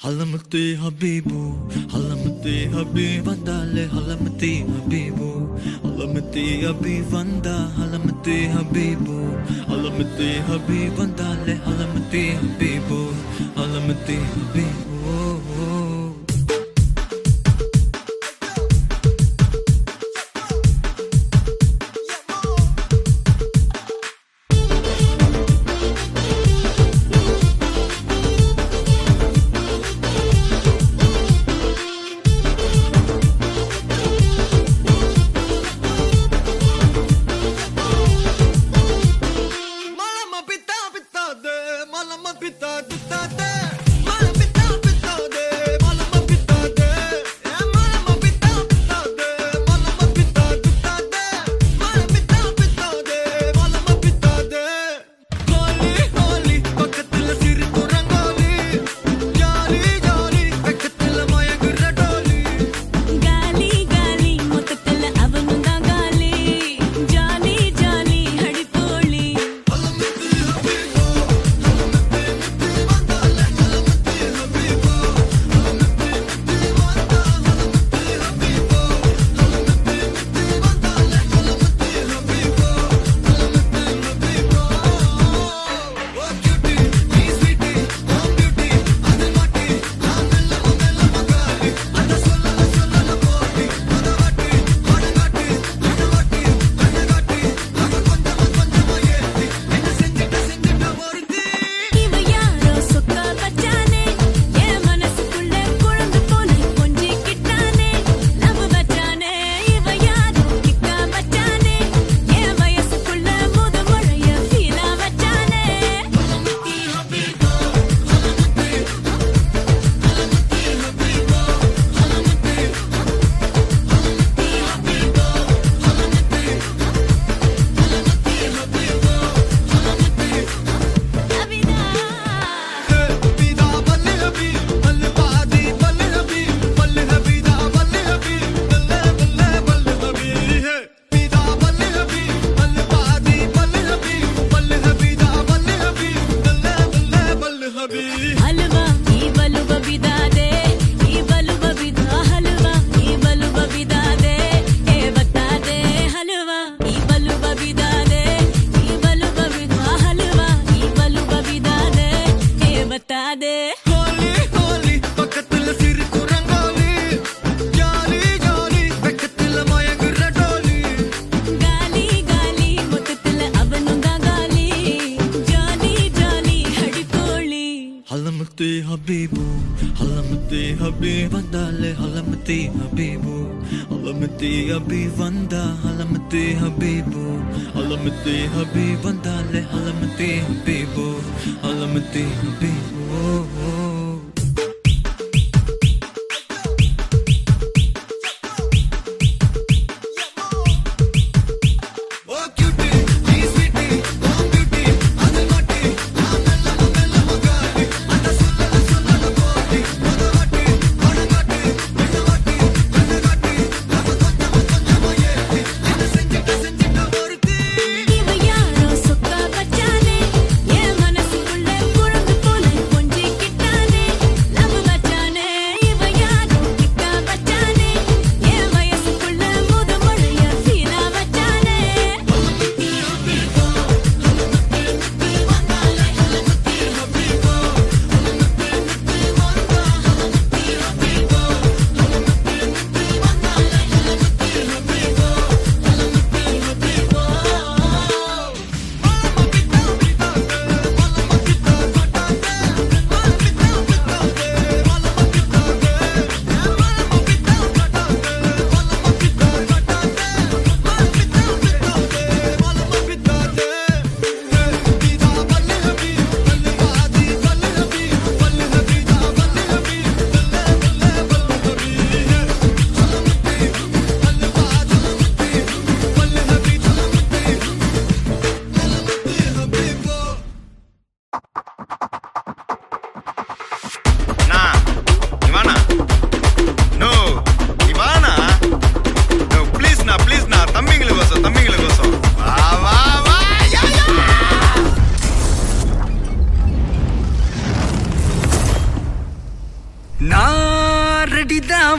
Halamati Habibu, Halamati Habibandale, Halamati Habibu, Halamati Habibanda, Halamati Habibu, Halamati Habibandale, Halamati Habibu, Halamati Habibu. Malama pita pita habibu halamati habib vandale halamati habibu halamati habib vanda halamati habibu halamati habib vandale halamati habibu halamati habibu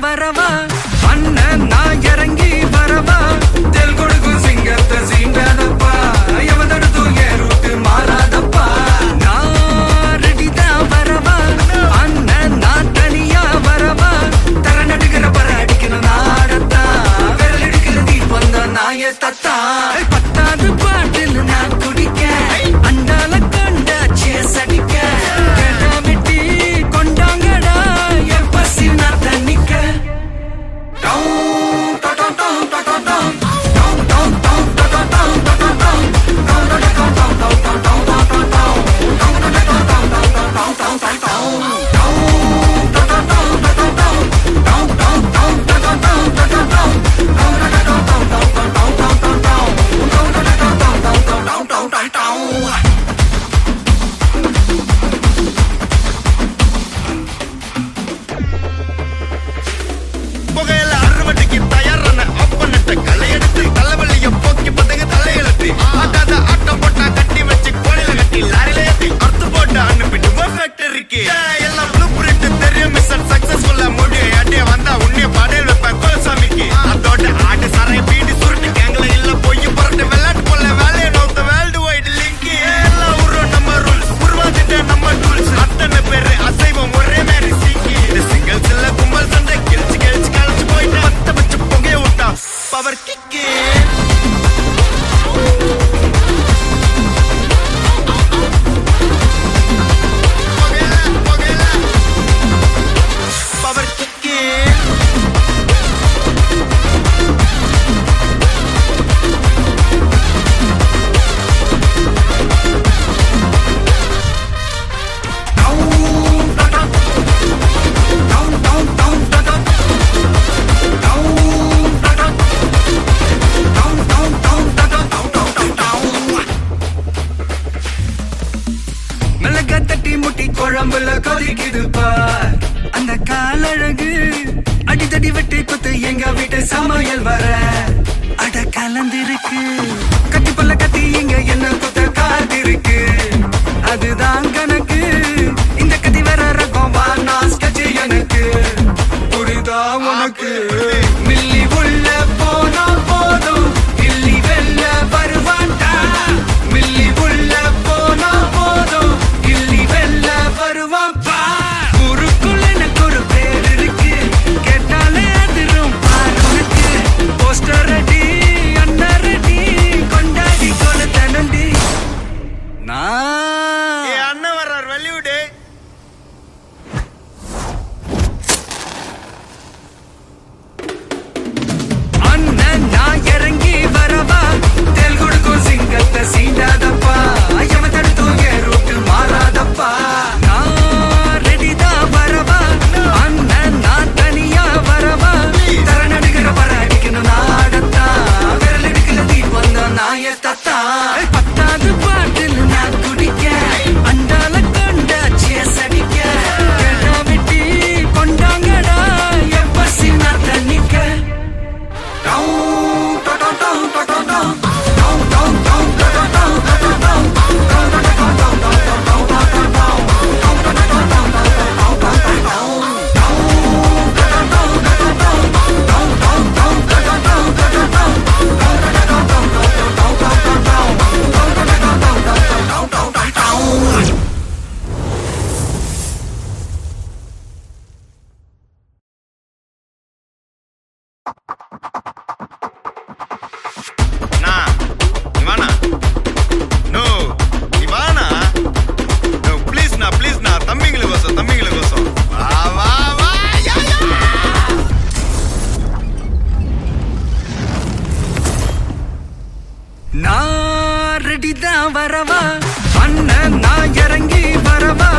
வரவா அண்ணன் நான் இறங்கி வரவா தெல் கொடுக்கும் சிங்கத்தை சீண்டாதப்பா எவதடுத்தும் ஏ route மாறாதப்பா நான் ரெடிதான் வரவா அண்ணன் நான் தனியா வரவா தர நடுக்கிற பர அடிக்கணும் நாடத்தா விரல் எடுக்கிற தீபம் தான் நாய தத்தா பத்தாவது பாட்டில் நான் குடிக்க அண்டால கொண்டா சேஸ் அடிக்க கேட்டாமிட்டி கொண்டாங்கடா என் பசி நான் தண்ணிக்க குழம்புல கொதிக்குது பார் அந்த காலழகு அடித்தடி வெட்டி குத்து எங்க வீட்டு சமையல் வர அட கலந்திருக்கு கட்டி பல்ல கட்டி இங்க என்ன குத்த காத்திருக்கு அதுதான் கணக்கு இந்த கதி வர ரகம் வா நாஸ்கச்சு எனக்கு புரிதா உனக்கு மில்லி உள்ள போனா போதும் இல்லி வெல்ல வருவான்டா மில்லி உள்ள போனா போதும் இல்லி வெல்ல வருவான் பா ஊருக்குள்ள எனக்கு ஒரு பேர் இருக்கு கேட்டாலே அதிரும் பாருனுக்கு போஸ்டர் ரெடி அண்ணா ரெடி கொண்டாடி கொளுத்த நண்டி நான் அண்ணன் வர்றார் வள்ளிவிடு தான் வரவா அண்ணன் நான் இறங்கி வரவா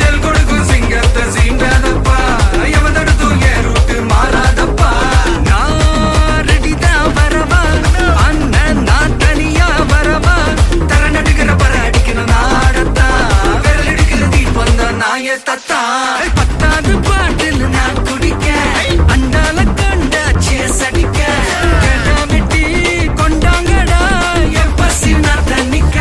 தெல் கொடுக்கும் சிங்கத்தை சீண்டாதப்பா எவதடுத்து ஏறுட்டு மாறாதப்பா நான் ரெடி தான் வரவா அண்ணன் நான் தனியா வரவா தர நடுக்கிற பர அடிக்கணும் நாடத்தா விரல் எடுக்கிற தீபம் தான் நாய தத்தா பத்தாவது பாட்டில் நான் குடிக்க அண்டால கண்டா சேஸ் அடிக்க வெட்டி கொண்டாங்கடா என் பசி நான் தண்ணிக்க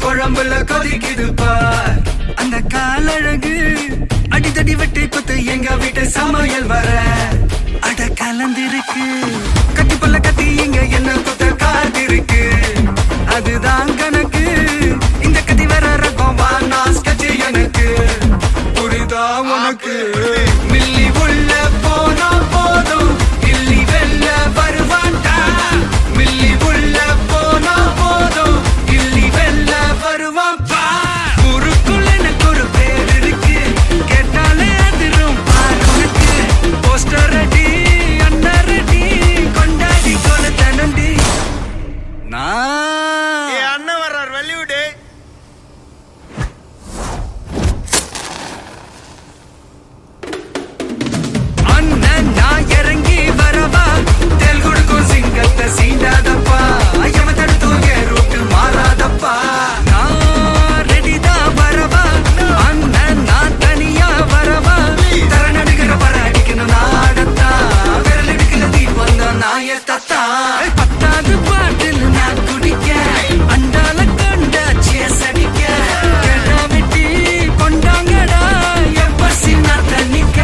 குழம்புல கொதிக்குது பார் அந்த காலழகு அடித்தடி வெட்டி குத்து எங்க வீட்டு சமையல் வர அட கலந்திருக்கு கத்தி பல்ல கத்தி இங்க என்ன குத்த காத்திருக்கு அதுதான் கணக்கு இந்த கத்தி வர ரகம் வானாஸ் கட்சி எனக்கு புரிதா உனக்கு மில்லி உள்ள போனா போதும் இல்லி வெல்ல வருவான்டா மில்லி உள்ள போனா போதும் இல்லி வெல்ல வருவான் பார் ஊருக்குள்ள எனக்கு ஒரு பேர் இருக்கு கேட்டாலே அதிரும் பார் உனக்கு போஸ்டர் ரெடி அண்ணா ரெடி கொண்டாடி கொலை தனண்டி நான் அண்ணன் வர்றார் வெளியூடு அண்ணன் நான் இறங்கி வரவா தெல் கொடுக்கும் சிங்கத்தை சீண்டாதப்பா எவன் தடுத்து ஏறுட்டு மாறாதப்பா நான் ரெடி தான் வரவா அண்ணன் நான் தனியா வரவா தர நடுக்கிற பர அடிக்கணும் நாடத்தா விரல் எடுக்கிற தீபம் தான் நாய தத்தா பத்தாவது பாட்டில் நான் குடிக்க அண்டால கண்டா சேஸ் அடிக்க வெட்டி கொண்டாங்கடா என் பசி நான் தண்ணிக்க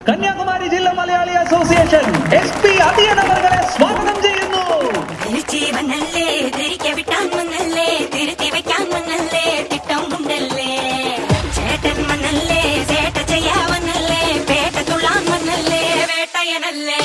കന്യാകുമാരി ജില്ലാ മലയാളി അസോസിയേഷൻ SP അതിയൻ അവരെ സ്വാഗതം ചെയ്യുന്നു. തിരിച്ചീവനല്ലേ തിരികെ വിട്ടാൻ മണ്ണല്ലേ തിരുത്തി വയ്ക്കാൻ മണ്ണല്ലേ തിട്ടം ഉണ്ടല്ലേ ചേട്ടൻ മണ്ണല്ലേ ചേട്ട ചെയ്യാവനല്ലേ പേട്ട തുള്ളാൻ മണ്ണല്ലേ വേട്ടയനല്ലേ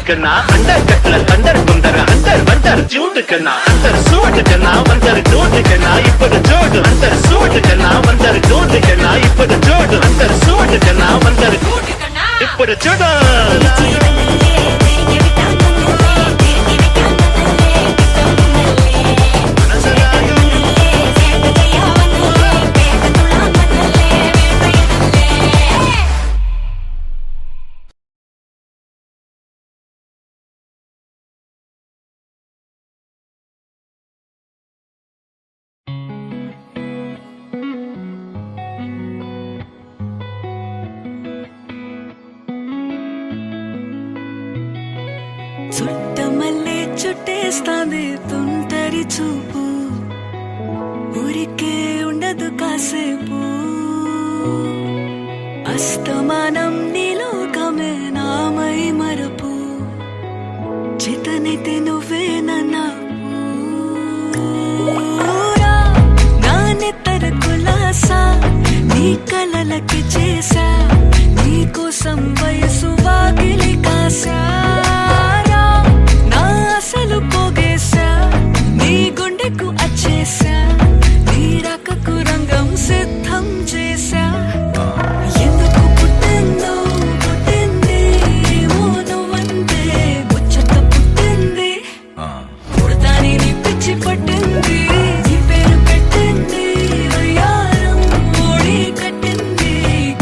கண்ணா அண்டர் கட்ல தண்டர் குண்டர் அண்டர் வண்டர் ஜூட்டு கண்ணா அண்டர் சூட்டு கண்ணா வண்டர் ஜூட்டு கண்ணா இப்போது ஜோடு அண்டர் சூட்டு கண்ணா வண்டர் ஜூட்டு கண்ணா இப்போது ஜோடு அண்டர் சூட்டு கண்ணா வண்டர் இப்போது ஜோடு చుట్టమల్లే చుట్టేస్తాంది తుంటరి చూపు ఊరికే ఉండదు కాసేపు అస్తమానం నీలోకమే నామై మరపు చేతనైతే నువ్వే నన్నా నా నెత్తర కులాసా నీ కలలకి చేసా నీ కోసం వయసు వాకిలి కాసా అసలు పోగేశా నీ గుండెకు అచ్చేసా నీ రకకు రంగం సిద్ధం చేశా ఎందుకు పుట్టిందో పుట్టింది ఏమో నువ్వంటే ముచ్చట పుట్టింది పుడతాని నీ పిచ్చి పట్టింది నీ పేరు పెట్టింది వయ్యారం ఓడి కట్టింది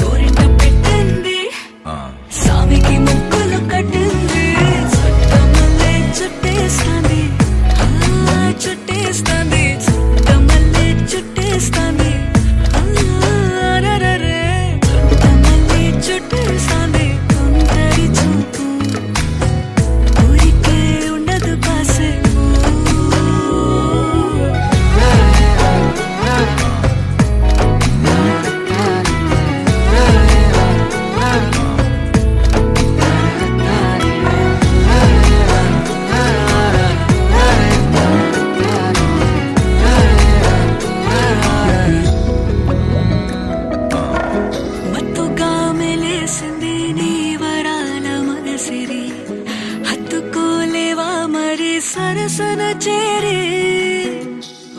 గోరింట పెట్టింది సామికి ముక్కులు కట్టింది చుట్టేస్తాంది చుట్టేస్తాంది చుట్టమల్లే చుట్టేస్తాంది చుట్టమల్లే చుట్టేస్తాంది తుంటరి చూపు ఊరికే ఉండదు కాసేపు సరసన చేరి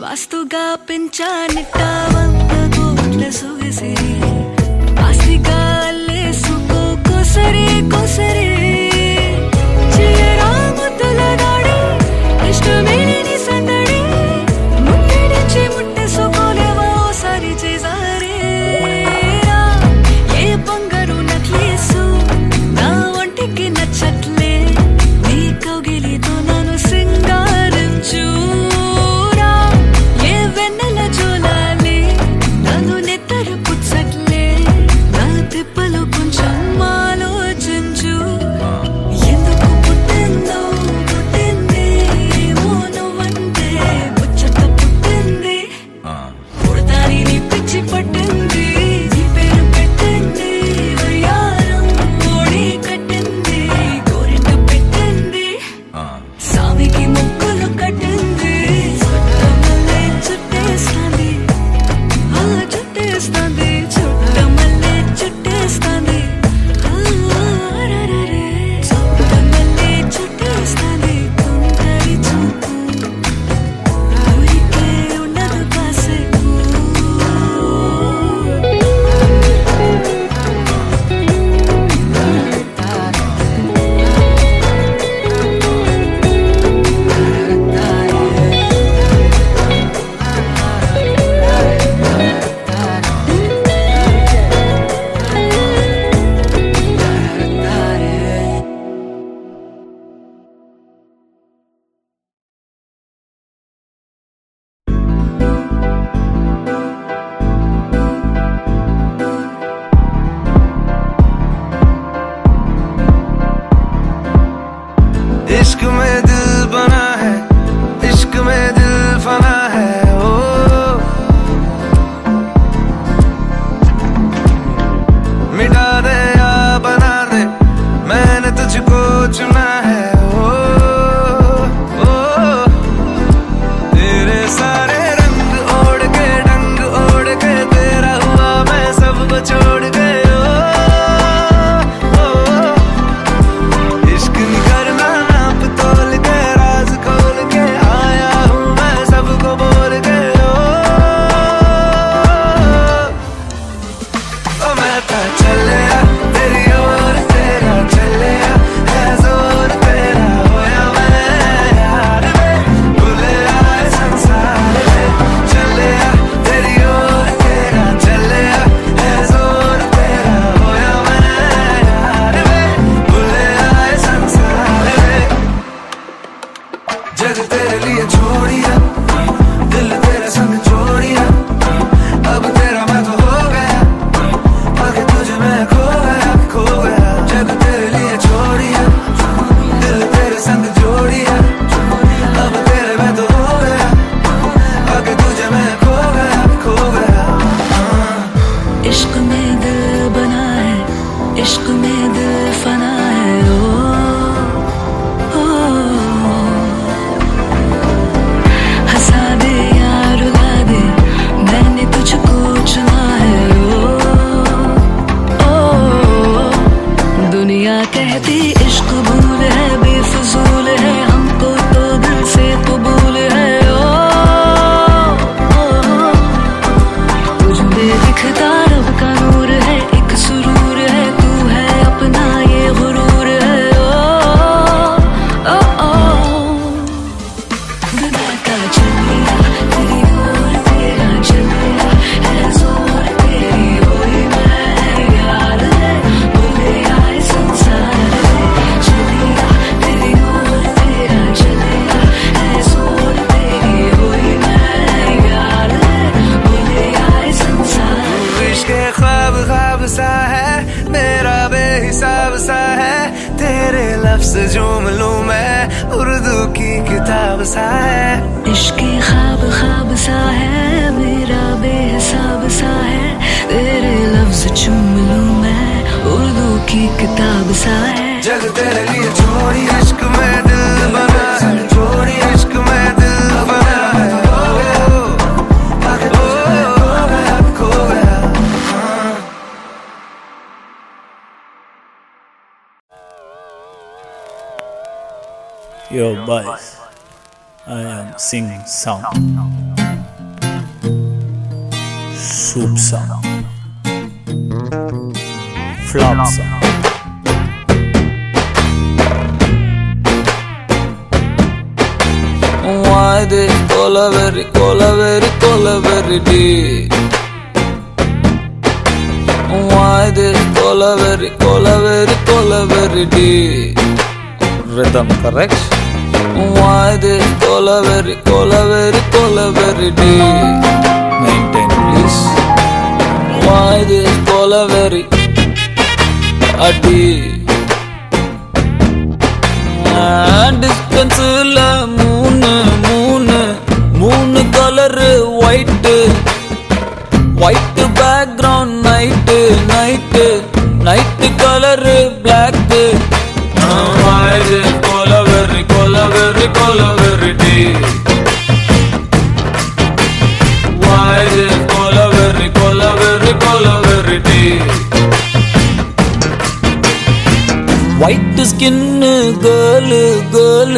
వాస్తుగా పెంచానిట్ట 100 కోట్ల సొగసిరి ఆస్తిగా అల్లేసుకో కోసరి కోసరి చిరరాముతుల దాడి ఇష్టమేని సందడి ముట్టడిచి ముట్టేసుకోలేవా ఓసారి చేసారే ఏ బంగారు నక్లేసు నా ఒంటికి నచ్చట్లే నీ కౌగిలితో నన్ను సింగారించురా ఏ వెన్నెల జోలాలి నన్ను నెత్తరు పుచ్చట్లే నా తిప్పలు కొంచెం ఆలోచించు झूम लूं मैं, उर्दू की किताब सा है। इश्क ख्वाब ख्वाब सा है मेरा बेहिसाब सा है, तेरे लफ्ज चूम लूं मैं, उर्दू की किताब सा है। जग तेरे लिए छोड़ी इश्क में दिल बना है, छोड़ी इश्क में दिल बना है। खो गया। Yo boys, I am singing song, soup song, flop song. Why this colaveri, colaveri, colaveri deep? Why this colaveri, colaveri, colaveri deep? Rhythm correct? Why this colaveri, colaveri, colaveri deep? Maintain please. Why this colaveri a deep? Distance la moon color white, white background night color black. Why this colaveri, colaveri, colaveri deep? Why this colaveri, colaveri, colaveri deep? White skin girl, girl,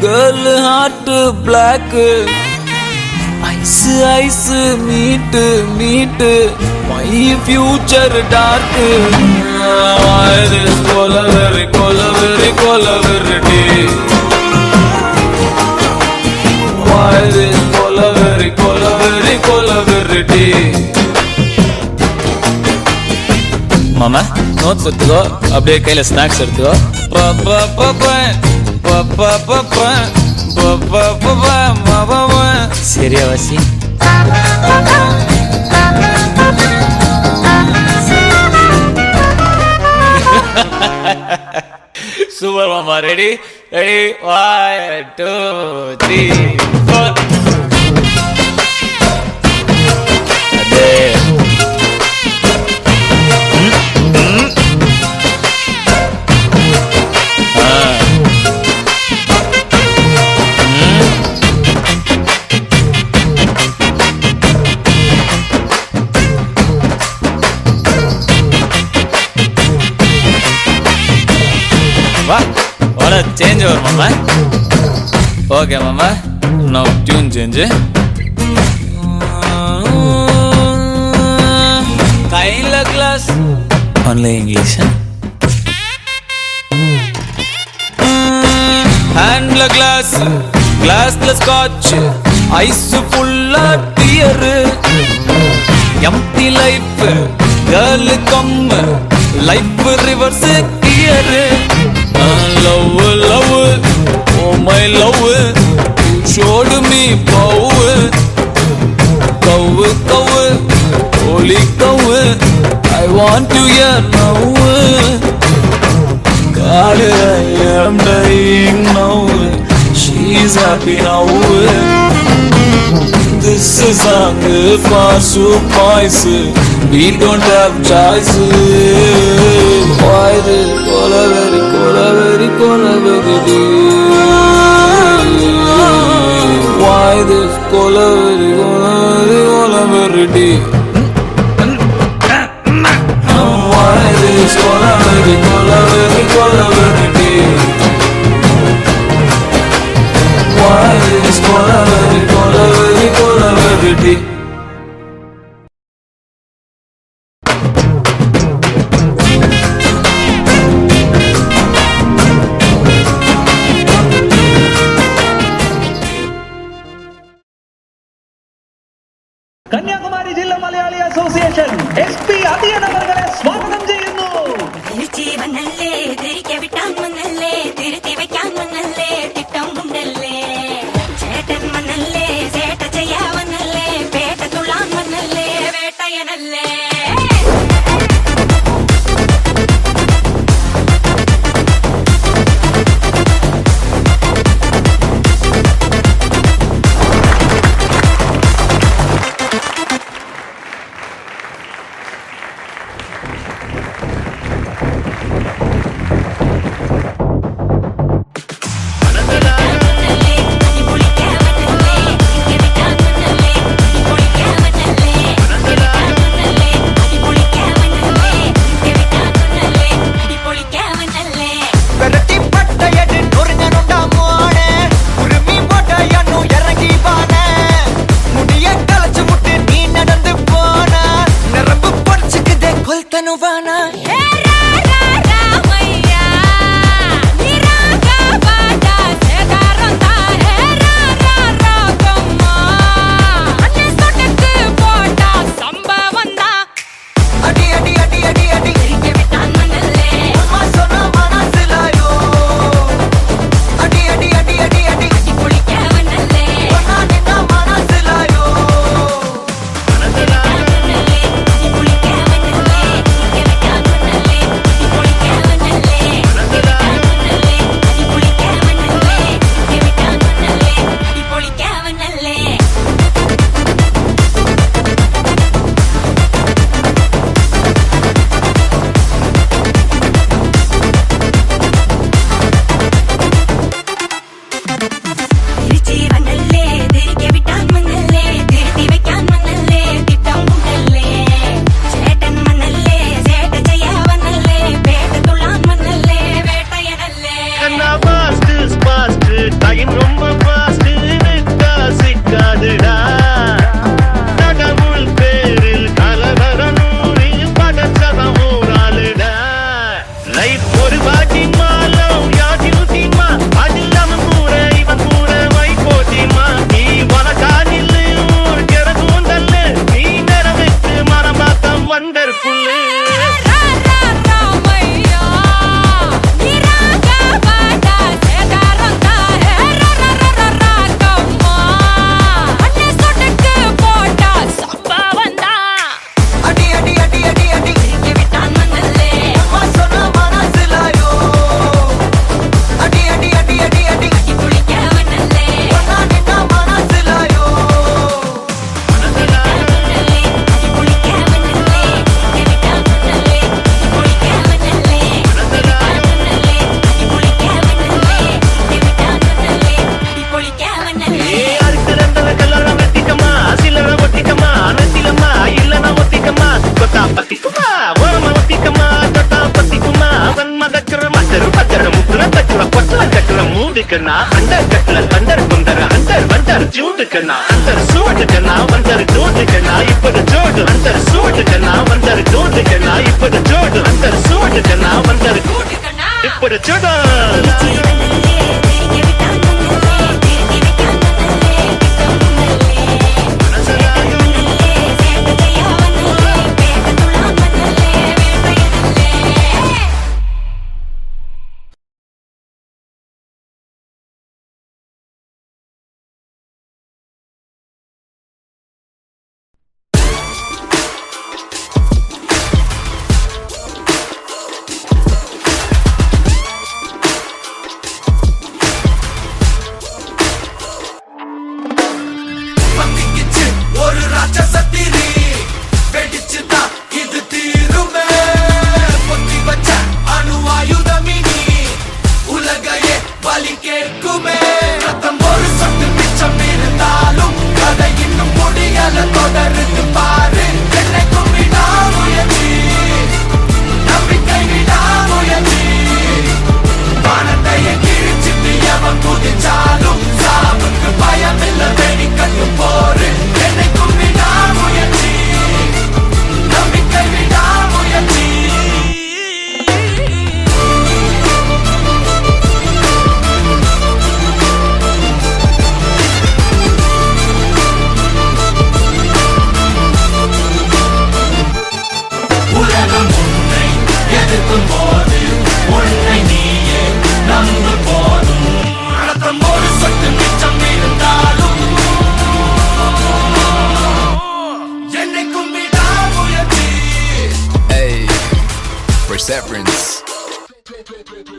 girl heart black. Ice, ice, meet, meet, my future dark. Why this colaveri, colaveri, colaveri deep? Why this colaveri, colaveri, colaveri deep? Mama, notes எடுத்துக்கோ, அப்படியே கையில snacks எடுத்துக்கோ. சரியா வாசி? Super மாமா. Ready ready 1 2 3 4. அதே what a change over mama. Okay mama, now tune change. Kaila glass only English. Handle glass, glass the scotch, ice full of tear. Empty life, girl come, life reverse gear. Love, love, oh my love, you showed me power. Cow, cow, holy cow, I want to hear now. God, I am dying now. She's happy now. This is song for soup boys. We don't have choice. Why the colaveri, colaveri, colaveri deep? Why this colaveri, colaveri, colaveri deep? Why this colaveri, colaveri, colaveri deep? Why this colaveri, colaveri, colaveri deep? Kanyakumari ജില്ലാ Malayali association SP Athiyan അവരെ സ്വാഗതം ചെയ്യുന്നു. തിരിച്ചു വന്നല്ലേ, തിരികെ വിട്ടാൻ വന്നല്ലേ, തിരുത്തി വെക്കാൻ വന്നല്ലേ, തിട്ടം ഉണ്ടല്ലേ. ചേട്ടൻ വന്നല്ലേ, ചേട്ട ചെയ്യാ വന്നല്ലേ, പേട്ട തുള്ളാൻ വന്നല്ലേ, വേട്ടയനല്ലേ. சூட்டுக்குன்னா அண்டர் கட்ல தண்டர் குந்தர் அண்டர் வண்டர் ஜூட்டுக்குன்னா அண்டர் சூட்டுக்குன்னா வந்தர் ஜூட்டுக்குன்னா இப்பது ஜோடு அண்டர் சூட்டுக்குன்னா வந்தர் ஜூட்டுக்குன்னா இப்பது ஜோடு அண்டர் சூட்டுக்குன்னா வந்தர் இப்பது ஜோடு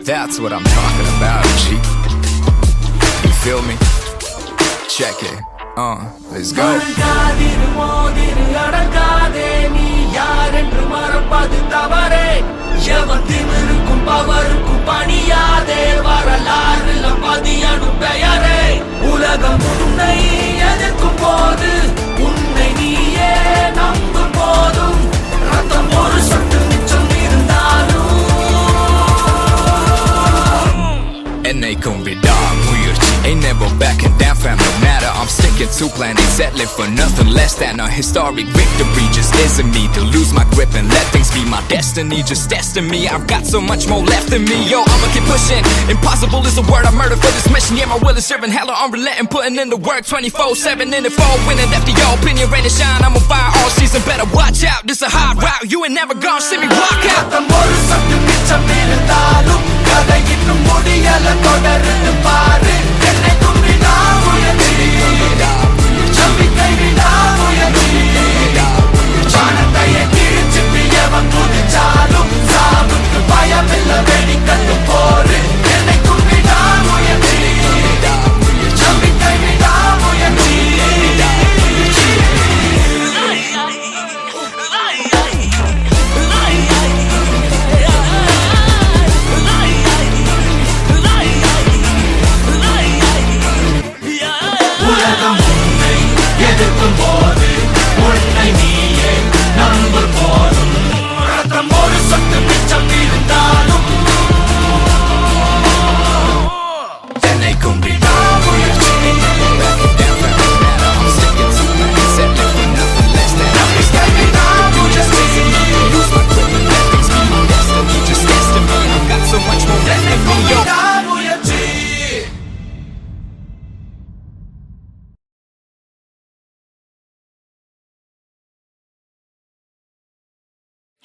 That's what I'm talking about, G. You feel me? Check it. Let's go. உலகம் உன்னை எதிர்க்கும் போது உன்னை நீயே நம்பும் போதும் ரத்தம் ஒரு சொட்டு மிச்சம் இருந்தாலும் என்னைக்கும் விடாமுயற்சி ain't never backing down fam, no matter I'm sticking to plan, ain't settling for nothing less than a historic victory. Just isn't me to lose my grip and let things be my destiny. Just testing me, I've got so much more left in me. Yo, I'ma keep pushing. Impossible is a word I murder for this mission. Yeah, my will is serving hella unrelenting, putting in the work 24/7 in the fall, winning after your opinion, rain and shine. I'm on fire all season, better watch out. This a hard route, you ain't never gonna see me walk out.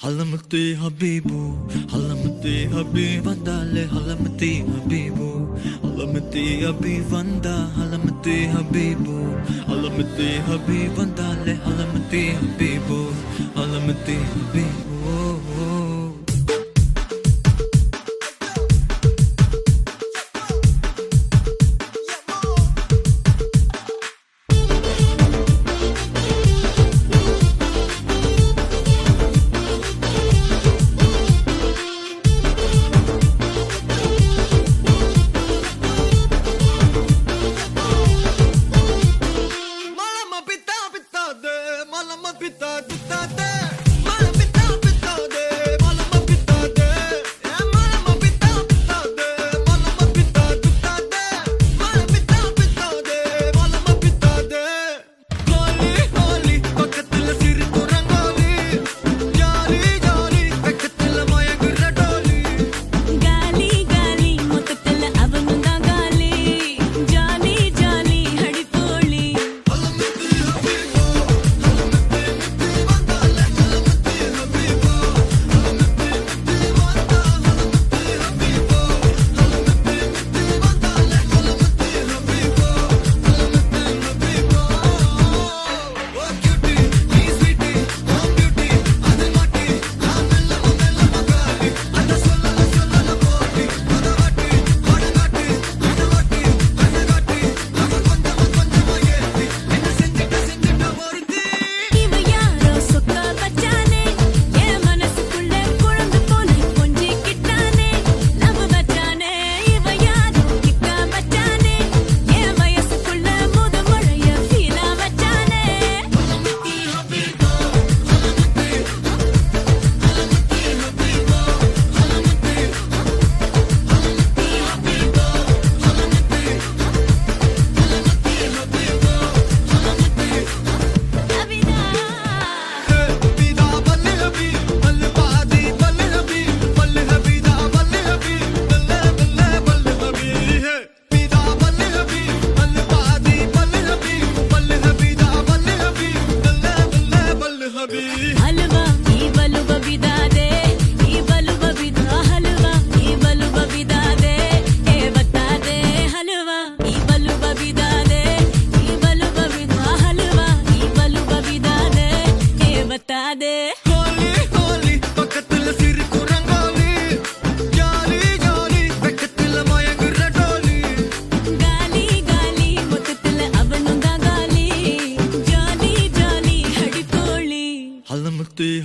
Halamati Habibu, Halamati Habib Vandale, Halamati Habibu, Halamati Habib Vanda, Halamati Habibu, Halamati Habib Vandale, Halamati Habibu, Halamati Habibu. Malama pita pita de, malama pita pita de, malama pita pita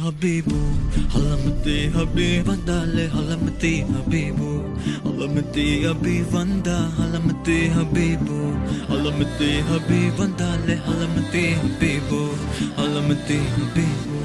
habibu, halamati habibandale, halamati habibu, halamati habibanda, halamati habibu, halamati habibandale, halamati habibu, halamati habibu.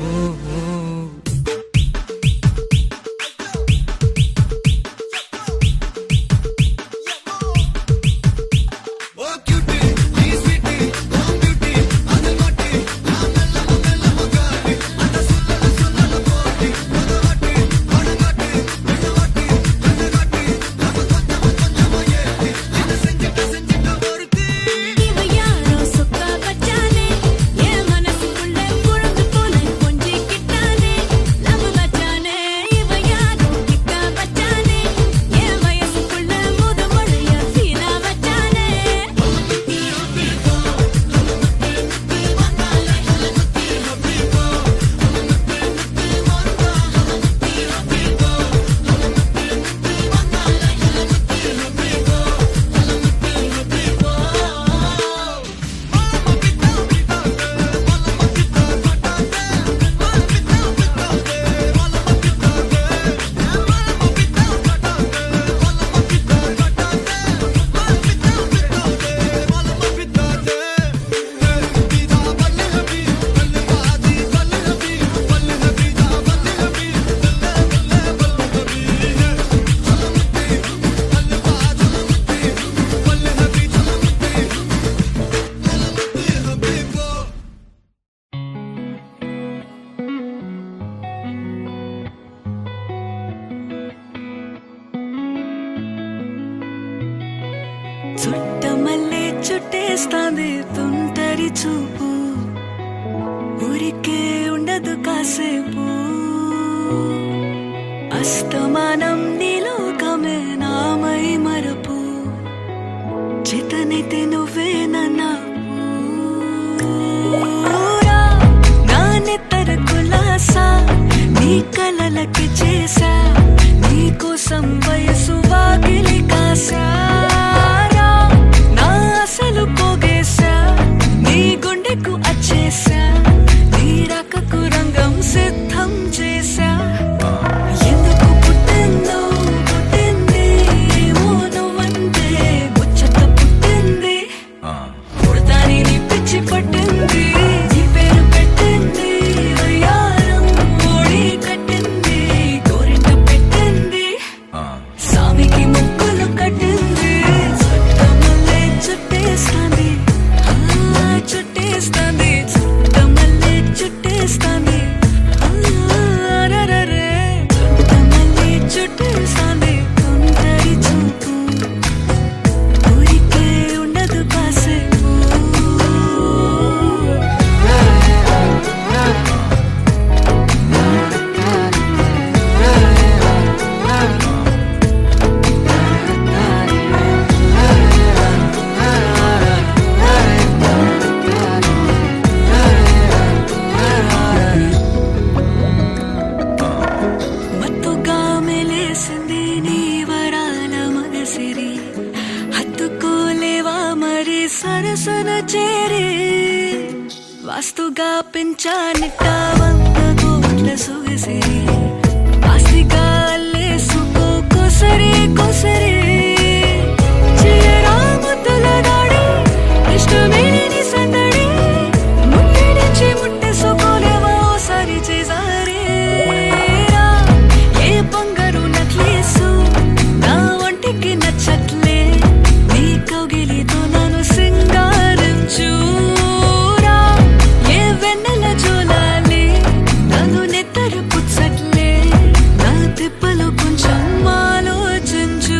Chuttamalle చుట్టేస్తాంది తుంటరి చూపు ఊరికే ఉండదు కాసేపు అస్తమానం నీలోకమే నామై మరపు చేతనైతే నువ్వే నన్నా నా నెత్తర కులాసా నీ కలలకి చేసా నీ కోసం వయసు వాకిలి కాసా అసలు పోగేశా నీ గుండెకు అచ్చేసా నీ రకకు రంగం సిద్ధం చేశా ఎందుకు పుట్టిందో పుట్టింది ఏమో నువ్వంటే ముచ్చట పుట్టింది పుడతాని నీ పిచ్చి పట్టింది నీ పేరు పెట్టింది వయ్యారం ఓడి కట్టింది గోరింట పెట్టింది సామికి ముక్కులు కట్టింది చుట్టేస్తాంది చుట్టేస్తాంది చుట్టమల్లే చుట్టేస్తాంది చుట్టమల్లే చుట్టేస్తాంది తుంటరి చూపు ఊరికే ఉండదు కాసేపు మత్తుగా మెలేసింది నీ వరాల మగసిరి హత్తుకోలేవా మరి సరసన చేరి వాస్తుగా పెంచానిట్ట 100 కోట్ల సొగసిరి ఆస్తిగా అల్లేసుకో కోసరి కోసరి చిరరా ముద్దుల దాడి ఇష్టమేని సందడి ముట్టడించి ముట్టేసుకోలేవా ఓసారి చేసారి ఏ బంగారు నక్లేసు నా ఒంటికి నచ్చట్లే నీ కౌగిలితో నన్ను సింగారించురా ఏ వెన్నెల జోలాలి నన్ను నెత్తరు పుచ్చట్లే నా తిప్పలు కొంచెం ఆలోచించు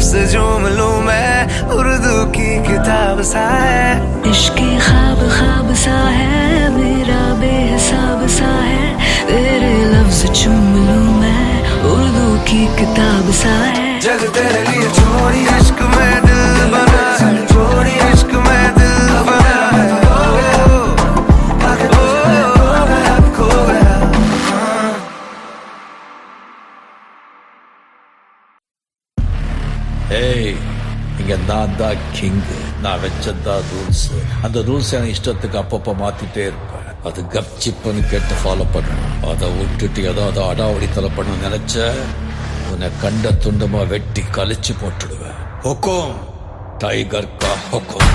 लफ्ज झूम लूं मैं उर्दू की किताब सा है इश्क़ ख्वाब ख्वाब सा है मेरा बेहिसाब सा है तेरे लफ्ज चूम लूं मैं उर्दू की किताब सा है जग तेरे लिए छोड़ी इश्क में दिल बना है छोड़ी इश्क में दिल बना है खो गया ஏய் இங்க நான் தான் கிங் நான் வச்சதான் ரூல்ஸ் அந்த ரூல்ஸ் எனக்கு இஷ்டத்துக்கு அப்பப்போ மாத்திட்டே இருப்பேன் அது கப்சிப்புன்னு கேட்டு ஃபாலோ பண்ணணும் அதை விட்டுட்டு ஏதாவது அடாவடித்தலை பண்ண நினைச்ச உன்னை கண்ட துண்டமா வெட்டி கழிச்சு போட்டுடுவேன் ஹொக்கோம் டைகர் கா ஹொக்கோம்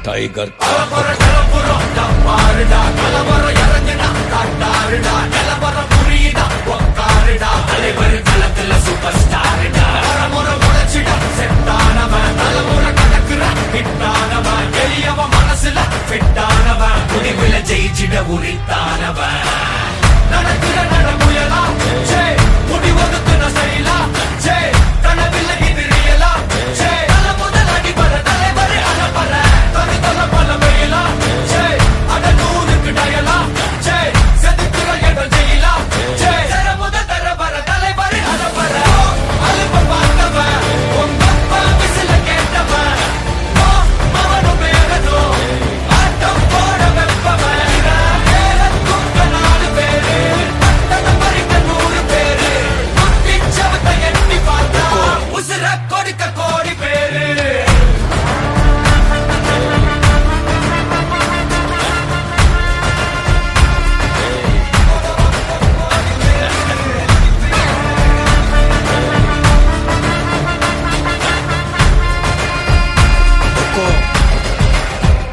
டைகர் மனசுல ஃபிட்டானவன் முடிவுல ஜெயிச்சிட உரித்தானவன் நடக்கிற நடமுயலா முடிவகுத்துன ஸ்டைலா கனவில்லை இது ரியலா தல முதல் அடிபட தலைவர் அலப்பற தனித்தல பல மயிலா அட நூறுக்கு டயலா செதுக்குற எங்கள் ஜெயிலா தர முதல் தர வர தலைவர் அலப்பற அலுப்ப பார்த்தவன் உங்க அப்பா விசில கேட்டவன் மவனும் பேரதோ ஆட்டம் போட வெப்பவன் பேரத்துக்க 4 பேரு பட்டணம் பறிக்க 100 பேரு குட்டிச்சவத்தை எட்டி பார்த்தா உசுர கொடுக்க கோடி பேரு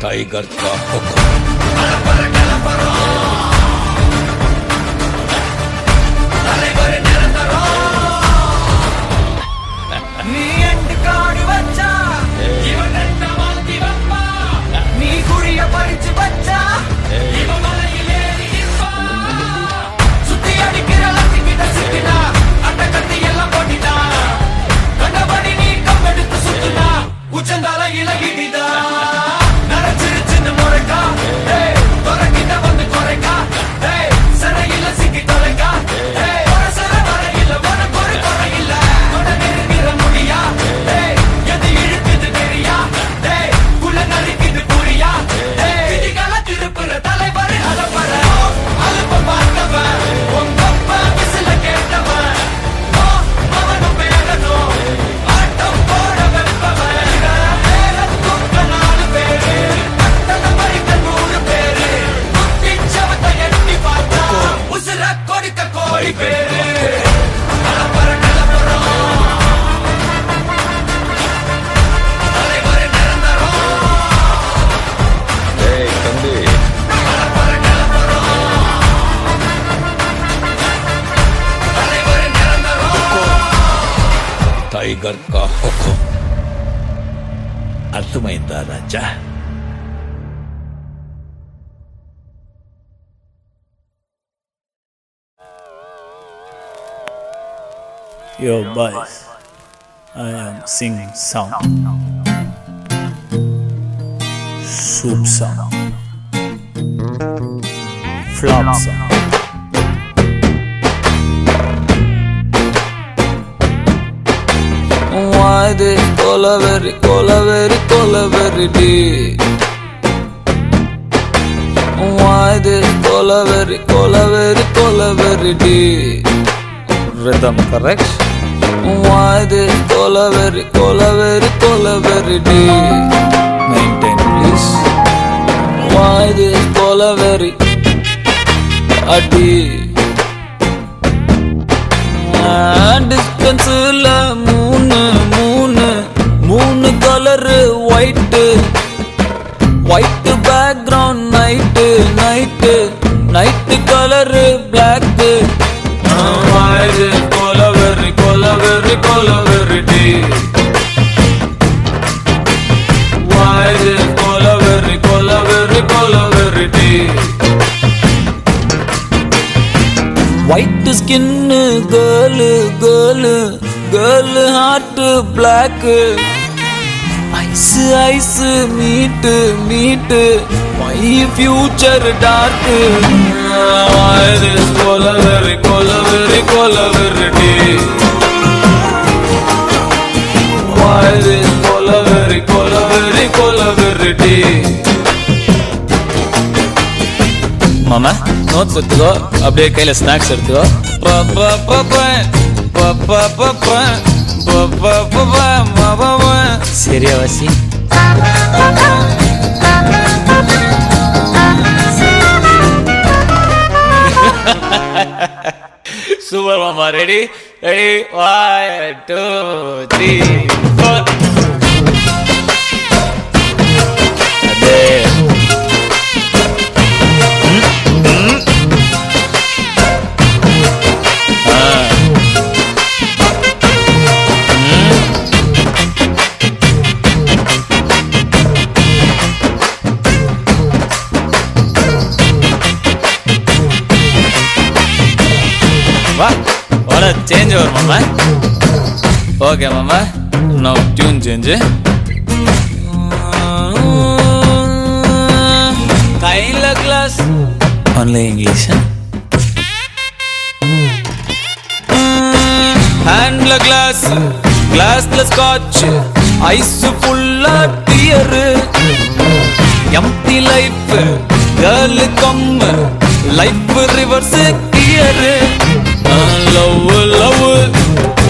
டைகர் கா ஹொக்கோம் நீ எண்டு காடு வச்சா இவன் ரெண்ட மாத்தி வப்பா நீ குழிய பறிச்சு வச்சா இவன் மலையில் ஏறி இருப்பா சுத்தி அடிக்கிற லத்திக்கிட்ட சிக்கினா அட்ட கட்டி எல்லாம் போட்டினா கண்டபடி நீ கம்பெடுத்து சுத்துனா உச்சந்தால இலகிடிதா நரைச்சிருச்சுன்னு முறைக்கா துறக்கிட்ட வந்து குறைக்கா சிறையில சிக்கி தொலைக்கா சர வரையில உனக்கு ஒரு குறை இல்ல தொட நெருங்கிற முடியா எது இழுக்குது தெரியா குள்ள நறுக்குது புரியா விதிகள திருப்புற தலைவர் அலப்பற அலுப்ப பார்த்தவன் உங்க அப்பா விசில கேட்டவன் அவனும் பேரனோ ஆட்டம் போட வெப்பவன் பேரத்துக்க 4 பேரு பட்டணம் பறிக்க 100 பேரு குட்டிச்சவத்தை எட்டி பார்த்தா உசுர கொடுக்க கோடி பேரு அலப்பற கலப்பறம் தலைவர் நிரந்தரம் ஏய் தம்பி அலப்பற கலப்பறம் தலைவர் நிரந்தரம் டைகர் கா ஹொக்கோம் అర్థమైందా రాజా Yo boys, I am singing sound. Soup sound. Flop sound. Why this colaveri, colaveri, colaveri D? Why this colaveri, colaveri, colaveri D? Rhythm correct? Why this colaveri, colaveri, colaveri D? Maintain please. Why this colaveri a D? டிஸ்டன்ஸ்ல மூணு colour white background night colour black கொலவெறி girl heart black. Ice, ice, meet, meet, my future dark. Why this Colaveri, Colaveri, Colaverity? Why this Colaveri, Colaveri, Colaverity? Mama, notes எடுத்துக்கோ, அப்படியே கையில snacks எடுத்துக்கோ. Papa, papa, papa, papa, papa, papa, papa. சரியா வாசி? Super mama, ready? Ready? 1, 2, 3, 4. Ade. What a change over, mama. Okay, mama. Now tune change. Kaila glass. Only English. Handle glass. Glassless scotch. Ice full of beer. Empty life. Girl come. Life reverse gear. Love, love,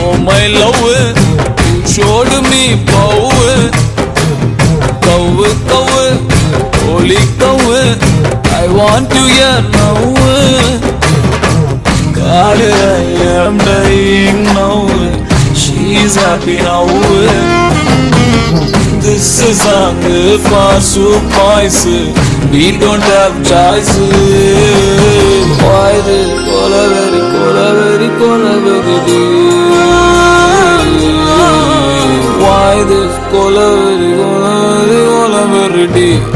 oh my love, you showed me power. Cow, cow, holy cow, I want to hear now. God, I am dying now. She's happy now. This is a for surprise. We don't have choice. Why this Colaveri, Colaveri, Colaveri? Why this Colaveri, Colaveri, Colaveri?